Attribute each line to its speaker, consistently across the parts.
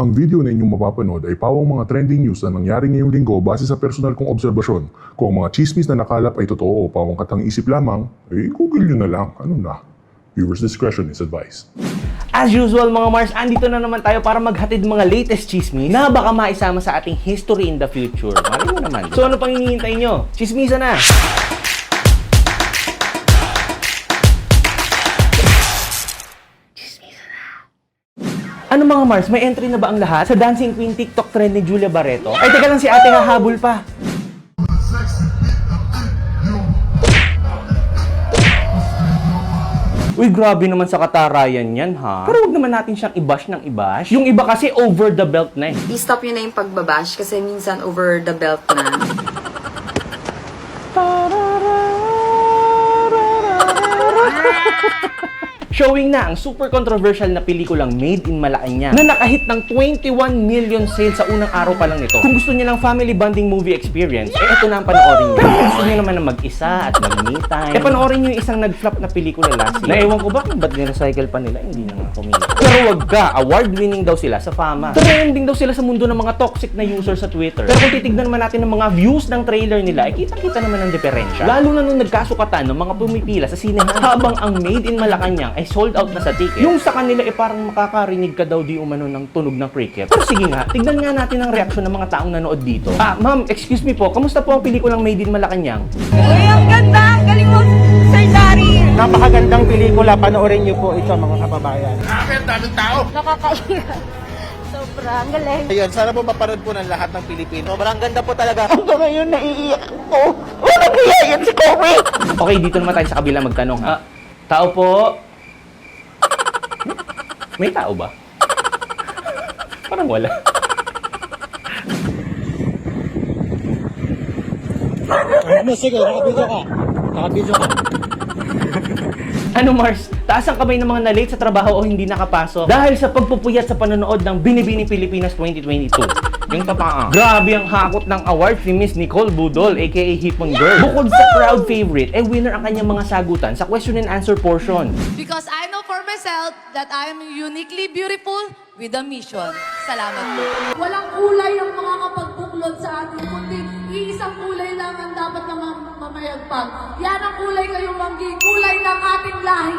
Speaker 1: Ang video na inyong mapapanood ay pawang mga trending news na nangyari ngayong linggo base sa personal kong obserbasyon. Kung ang mga chismis na nakalap ay totoo o pawang katang isip lamang, google nyo na lang. Ano na? Viewers discretion is advised.
Speaker 2: As usual mga Mars, andito na naman tayo para maghatid mga latest chismis na baka maisama sa ating history in the future. Mali mo naman. So ano pang hinihintay nyo? Chismisa na! Ano mga Mars, may entry na ba ang lahat sa Dancing Queen TikTok trend ni Julia Barreto? Ay teka lang, si ate hahabol pa. Uy, grabe naman sa katarayan yan, ha? Pero wag naman natin siyang i-bash ng i-bash. Yung iba kasi over the belt na eh.
Speaker 3: I-stop yun na yung pagbabash kasi minsan over the belt na.
Speaker 2: Showing na ang super controversial na pelikulang Made in Malacanang na nakahit ng 21 million sales sa unang araw pa lang nito. Kung gusto niyo ng family bonding movie experience, ito na ang panoorin niyo. Pero kung gusto niyo naman na mag-isa at mag-me time, panoorin niyo yung isang nag-flop na pelikula last year. Naiwan ko ba kung ba't ni-recycle pa nila? Hindi na nga kumita. Pero wag ka, award-winning daw sila sa fama. Trending daw sila sa mundo ng mga toxic na user sa Twitter. Pero kung titignan naman natin ng mga views ng trailer nila, kita-kita naman ang diferensya. Lalo na nung nagkasukatan ng mga pumipila sa sinehan habang ang Made in Malacanang ay sold out na sa ticket. Yung sa kanila parang makakarinig ka daw di umano ng tunog ng cricket. Pero sige nga, tignan nga natin ang reaksyon ng mga taong nanood dito. Ma'am, excuse me po, kamusta po ang pelikulang Made in Malacanang?
Speaker 4: Uy, ang ganda! Ang galing mo, Sir Larry!
Speaker 5: Napakagandang pelikula, panoorin niyo po ito mga kababayan.
Speaker 4: Nakakaiyak. Sobra, ang galing.
Speaker 5: Ayun, sana po mapanood po ng lahat ng Pilipino. Sobrang ganda po talaga. Hanggang ngayon, naiiyak ko. Walang iyayan si Kobe!
Speaker 2: Okay, dito naman tayo sa kabila magtanong ha. Tao po? May tao ba? Parang wala.
Speaker 5: Sige, nakabidyo ka. Nakabidyo ka.
Speaker 2: Ano Mars? Taas ang kamay ng mga na-late sa trabaho o hindi nakapasok dahil sa pagpupuyat sa panonood ng Binibining Pilipinas 2022. Yung tapang grabe ang hakot ng award ni Miss Nicole Budol aka Hipon Girl. Bukod sa crowd favorite, winner ang kanyang mga sagutan sa question and answer portion.
Speaker 6: Because I know for myself that I am uniquely beautiful with a mission. Salamat po. Walang kulay ang mga kapagbuklod sa ating kundi iisang kulay lang ang dapat na mamayagpag. Yan ang kulay kayong manggi, kulay ng ating lahi.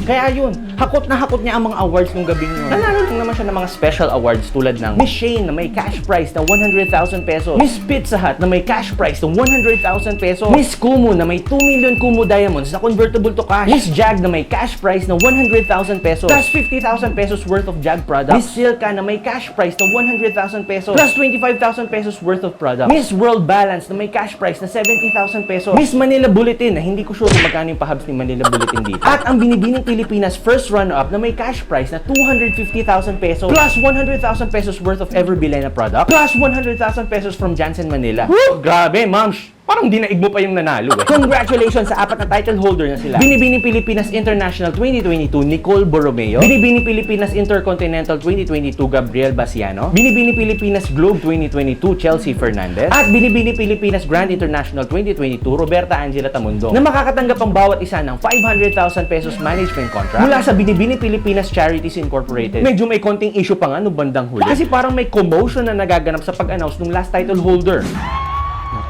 Speaker 2: Kaya yun, hakot na hakot niya ang mga awards nung gabing yun. Nanalo lang naman siya ng mga special awards tulad ng Miss Shane na may cash prize na 100,000 pesos, Miss Pizza Hut na may cash prize na 100,000 pesos, Miss Kumu na may 2 million Kumu Diamonds na convertible to cash, Miss Jag na may cash prize na 100,000 pesos, plus 50,000 pesos worth of Jag product, Miss Silka na may cash prize na 100,000 pesos, plus 25,000 pesos worth of product, Miss World Balance na may cash prize na 70,000 pesos, Miss Manila Bulletin na hindi ko sure kung magkano yung pahabs ni Manila Bulletin dito, at ang Binibining Pilipinas first runner-up na may cash prize na 250,000 pesos plus 100,000 pesos worth of Everbilena product plus 100,000 pesos from Jansen Manila. Woo! Grabe, ma'am! Parang dinaig mo pa yung nanalo eh. Congratulations sa apat na title holder na sila. Binibining Pilipinas International 2022, Nicole Borromeo. Binibining Pilipinas Intercontinental 2022, Gabriel Basiano. Binibining Pilipinas Globe 2022, Chelsea Fernandez. At Binibining Pilipinas Grand International 2022, Roberta Angela Tamundong. Na makakatanggap ang bawat isa ng 500,000 pesos management contract mula sa Binibining Pilipinas Charities Incorporated. Medyo may konting issue pa nga no bandang huli. Kasi parang may commotion na nagaganap sa pag-announce ng last title holder.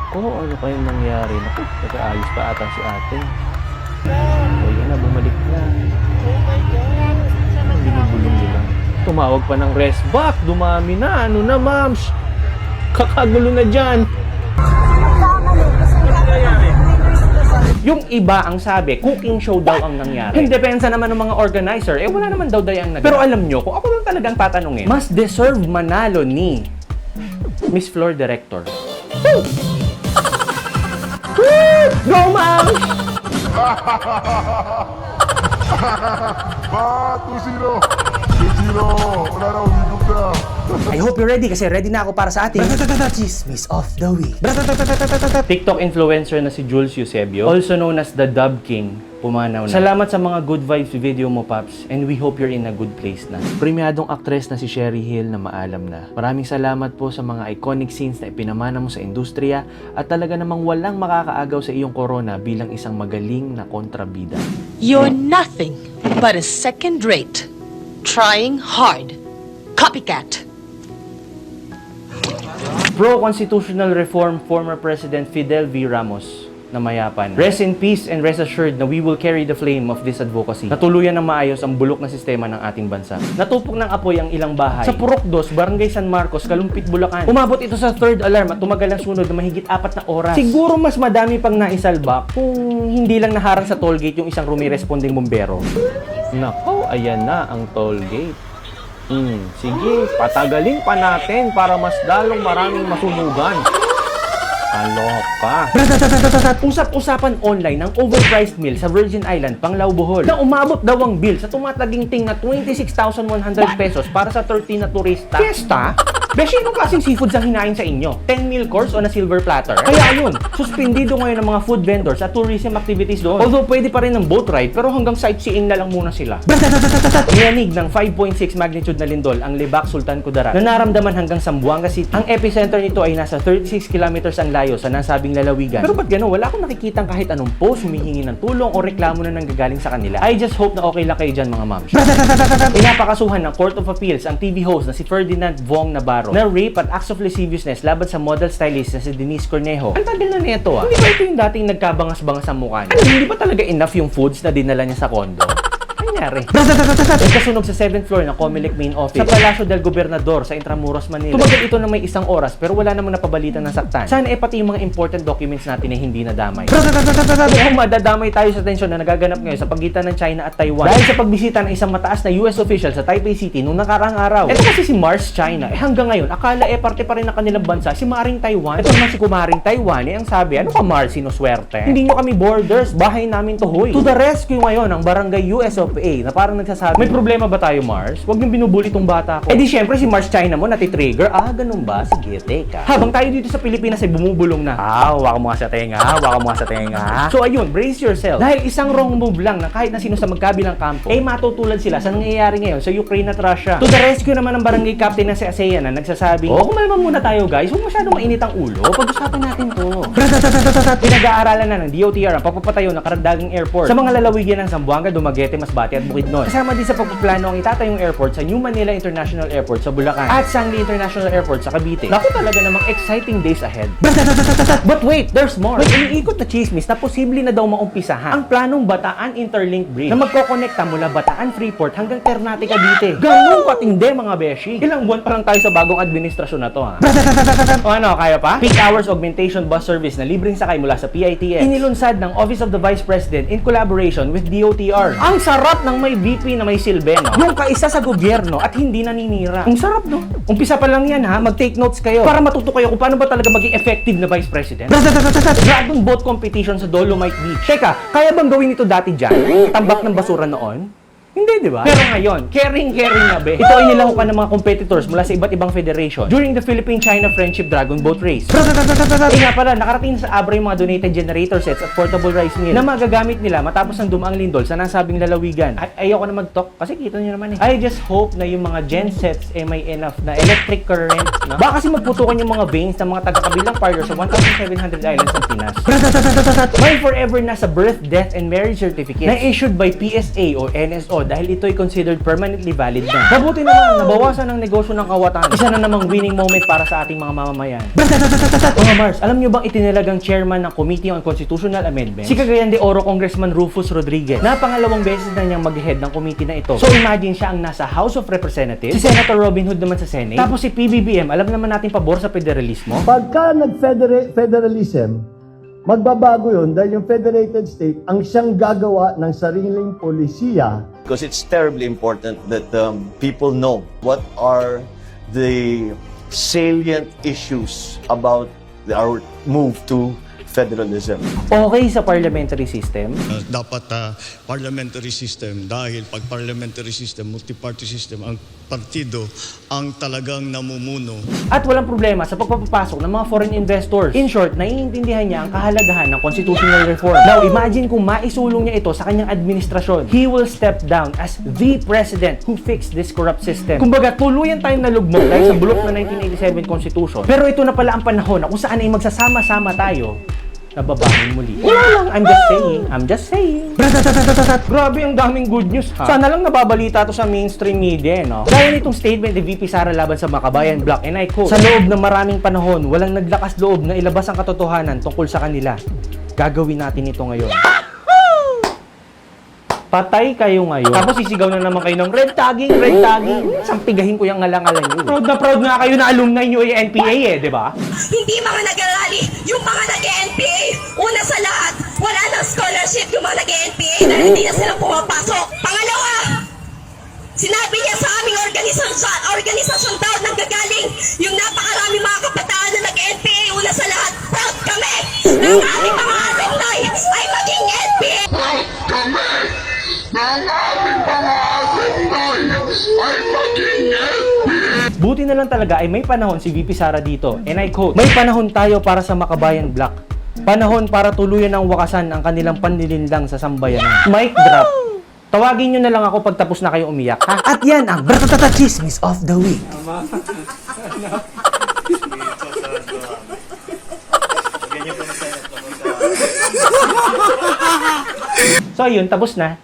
Speaker 2: Ano kayong nangyari? Naku, nag-aayos pa ata si ate. O yan na, bumalik na.
Speaker 4: Oh my God! Sana
Speaker 2: Binubulong nila. Tumawag pa ng rest back. Dumami na. Ano na, ma'ams? Kakagulo na dyan. Yung iba ang sabi, cooking show daw ang nangyari. Yung depensa naman ng mga organizer, wala naman daw dayang nag. Pero alam nyo, kung ako lang talagang tatanungin, mas deserve manalo ni Miss Floor Director. Woo! Go, ma'am!
Speaker 1: 2-0! 2-0! Wala na, umigop na!
Speaker 2: I hope you're ready kasi ready na ako para sa ating Chismis of the Week. TikTok influencer na si Jules Eusebio, also known as the Dub King, pumanaw na. Salamat sa mga good vibes video mo, Paps, and we hope you're in a good place na. Premiadong aktres na si Sherry Hill na maalam na. Maraming salamat po sa mga iconic scenes na ipinamana mo sa industriya at talaga namang walang makakaagaw sa iyong corona bilang isang magaling na kontrabida.
Speaker 7: You're nothing but a second-rate Trying hard. Copycat.
Speaker 2: Pro-constitutional reform former President Fidel V. Ramos na mayapan. Rest in peace and rest assured na we will carry the flame of this advocacy. Natuluyan ng maayos ang bulok na sistema ng ating bansa. Natupok ng apoy ang ilang bahay. Sa Purok 2, Barangay San Marcos, Kalumpit, Bulacan. Umabot ito sa third alarm at tumagal ang sunod na mahigit 4 na oras. Siguro mas madami pang naisalba kung hindi lang naharang sa tollgate yung isang rumiresponding bombero. Nako, ayan na ang tollgate. Sige, patagalin pa natin para mas lalong maraming masunugan. Kaloka. Usap-usapan online ng overpriced meal sa Virgin Island, Panglao, Bohol na umabot daw ang bill sa tumataginting na 26,100 pesos para sa 13 na turista. Fiesta? Beshi, anong klaseng seafoods ang hinain sa inyo? 10 meal course on a silver platter? Kaya yun, suspendido ngayon ng mga food vendors at tourism activities doon. Although pwede pa rin ng boat ride, pero hanggang sightseeing na lang muna sila. Niyanig ng 5.6 magnitude na lindol ang Libak, Sultan Kudarat na naramdaman hanggang Zamboanga City. Ang epicenter nito ay nasa 36 kilometers ang layo sa nasabing lalawigan. Pero ba't gano'n? Wala akong nakikitang kahit anong post, humihingi ng tulong o reklamo na nanggagaling sa kanila. I just hope na okay lang kayo dyan, mga moms. Pinapakasuhan ng Court of Appeals ang TV host na si Ferdinand Vong Navarro na rape at acts of lasciviousness laban sa model stylist na si Denise Cornejo. Ang tagal na nito Hindi ba ito yung dating nagkabangas-bangas ang mukha niya? Hindi ba talaga enough yung foods na dinala niya sa kondo? Nangyari. Nagkasunog sa 7th floor ng Comelec main office sa Palacio del Gobernador sa Intramuros, Manila. Tumagal ito na may 1 oras pero wala namang napabalitan ng saktan. Sana pati yung mga important documents natin ay hindi nadamay. Kung madadamay tayo sa tensyon na nagaganap ngayon sa pagitan ng China at Taiwan dahil sa pagbisita ng isang mataas na US official sa Taipei City noong nakaraang araw. Ito kasi si Mars China. Hanggang ngayon, akala parte pa rin ng kanilang bansa si Maring Taiwan. Ito naman si Kumaring Taiwan. Ang sabi, ano ka Mars, sinuswerte? Hindi nyo kami borders, bahay namin to hoy. To the rescue ngayon ang Barangay US of A na parang nagsasabi, may problema ba tayo, Mars? Huwag niyong binubuli tong bata ko. Eh di syempre si Mars China mo natitrigger. Ganun ba? Sige, teka. Habang tayo dito sa Pilipinas ay bumubulong na. Waka mo nga sa tenga. Waka mo nga sa tenga. So ayun, brace yourself. Dahil isang wrong move lang na kahit na sino sa magkabilang kampo, matutulad sila sa nangyayari ngayon sa Ukraine at Russia. To the rescue naman ng barangay captain na si ASEAN na nagsasabi, kumalma muna tayo guys. Huwag masyadong mainit ang ulo. Pag-usapan natin to. Pinag-aaralan na ng DOTR ang pagpapatayo ng karagdagang airport sa mga lalawigan ng Zamboanga, Dumaguete, Masbate at Bukidnon. Kasama din sa pagpaplano ang itatayong airport sa New Manila International Airport sa Bulacan at Sangli International Airport sa Cavite. Naku, talaga namang exciting days ahead. But wait, there's more. May iniikot na chismis na posible na daw maumpisahan ang planong Bataan Interlink Bridge na magkokonekta mula Bataan Freeport hanggang Ternate, Cavite. Ganun katindi mga beshi. Ilang buwan pa lang tayo sa bagong administrasyon na to O ano, kaya pa? Peak hours augmentation bus service na libreng sakay mula sa PITX. Inilunsad ng Office of the Vice President in collaboration with DOTR. Ang sarap ng may VP na may silbi, no? Yung kaisa sa gobyerno at hindi naninira. Ang sarap, no? Umpisa pa lang yan, ha? Mag-take notes kayo para matuto kayo kung paano ba talaga maging effective na Vice President. Dragon boat competition sa Dolomite Beach. Teka, kaya bang gawin ito dati dyan? Tambak ng basura noon? Hindi, di ba? Pero ngayon, caring na be. Ito ay nilahukan ng mga competitors mula sa iba't ibang federation during the Philippine-China Friendship Dragon Boat Race. Nga pala, nakarating sa Abra yung mga donated generator sets at portable rice mill na magagamit nila matapos ng dumaang lindol sa nasabing lalawigan. Ayoko na mag-talk kasi kita nyo naman I just hope na yung mga gen sets may enough na electric current. No? Baka kasi magputukan yung mga veins ng mga taga-kabilang partner sa 1,700 islands ng Pinas. May forever na sa birth, death, and marriage certificates na issued by PSA o NSO dahil ito ay considered permanently valid na. Mabuti naman, nabawasan ang negosyo ng kawatan. Isa na namang winning moment para sa ating mga mamamayan. Mga Mars, alam nyo bang itinilagang chairman ng Committee on Constitutional Amendments? Si Cagayan de Oro Congressman Rufus Rodriguez na pangalawang beses na niyang mag-head ng committee na ito. So imagine siya ang nasa House of Representatives, si Senator Robin Hood naman sa Senate, tapos si PBBM, alam naman natin pabor sa federalismo.
Speaker 8: Pagka nag-federalism, magbabago yun dahil yung federated state ang siyang gagawa ng sariling polisiya.
Speaker 9: Because it's terribly important that people know what are the salient issues about our move to federalism.
Speaker 2: Okay sa parliamentary system?
Speaker 10: Dapat parliamentary system dahil pag parliamentary system, multi-party system, ang partido ang talagang namumuno.
Speaker 2: At walang problema sa pagpapapasok ng mga foreign investors. In short, naiintindihan niya ang kahalagahan ng constitutional reform. Now, imagine kung maisulong niya ito sa kanyang administrasyon. He will step down as the president who fixed this corrupt system. Kumbaga, tuluyan tayong nalugmok dahil sa bulok na 1987 Constitution. Pero ito na pala ang panahon na kung saan ay magsasama-sama tayo nababangon muli. Wala lang, I'm just saying. Grabe, ang daming good news, ha? Sana lang nababalita to sa mainstream media, no? Gaya nitong statement ni VP Sara laban sa Makabayan Black, and I quote, "Sa loob ng maraming panahon, walang naglakas loob na ilabas ang katotohanan tungkol sa kanila. Gagawin natin ito ngayon." Patay kayo ngayon. Tapos sisigaw na naman kayo ng red tagging. Sampigahin ko yung ngalangalan nyo. Proud na kayo na alumni nyo ay NPA eh, di ba?
Speaker 4: Hindi mga nag-arali, yung mga nag-NPA. Una sa lahat, wala nang scholarship yung mga nag-NPA dahil hindi na sila pumapasok. Pangalawa, sinabi niya sa aming organisasyon daw nanggagaling yung napakarami mga kabataan na nag-NPA. Una sa lahat, proud kami na ang aming mga alumni ay maging NPA.
Speaker 2: Buti na lang talaga ay may panahon si VP Sara dito, and I quote, "May panahon tayo para sa Makabayan Black. Panahon para tuluyan ng wakasan ang kanilang panlilinlang sa sambayanan." Mic drop. Tawagin nyo na lang ako pag tapos na kayo umiyak, ha? At yan ang Bratatata Chismis of the Week. So ayun, tapos na.